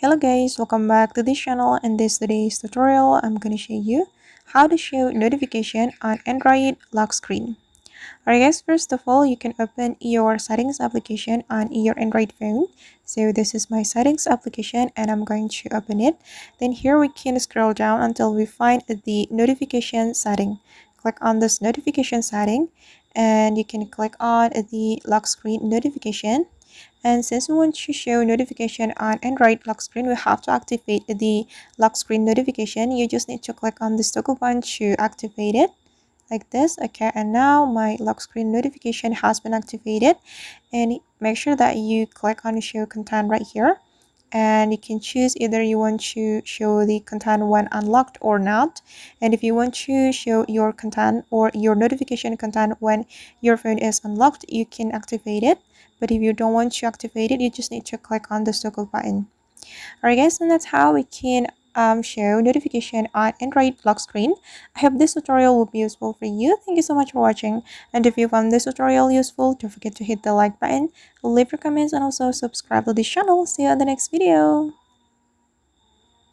Hello guys, welcome back to this channel. In today's tutorial, I'm going to show you how to show notification on Android lock screen. Alright guys, first of all, you can open your settings application on your Android phone. So this is my settings application and I'm going to open it. Then here we can scroll down until we find the notification setting. Click on this notification setting and you can click on the lock screen notification. And since we want to show notification on Android lock screen, we have to activate the lock screen notification. You just need to click on this toggle button to activate it like this. Okay, and now my lock screen notification has been activated, and make sure that you click on show content right here, and you can choose either you want to show the content when unlocked or not. And if you want to show your content or your notification content when your phone is unlocked, you can activate it. But if you don't want to activate it, you just need to click on the toggle button. Alright guys, and that's how we can show notification on Android lock screen. I hope this tutorial will be useful for you. Thank you so much for watching. And if you found this tutorial useful, don't forget to hit the like button, leave your comments, and also subscribe to this channel. See you on the next video.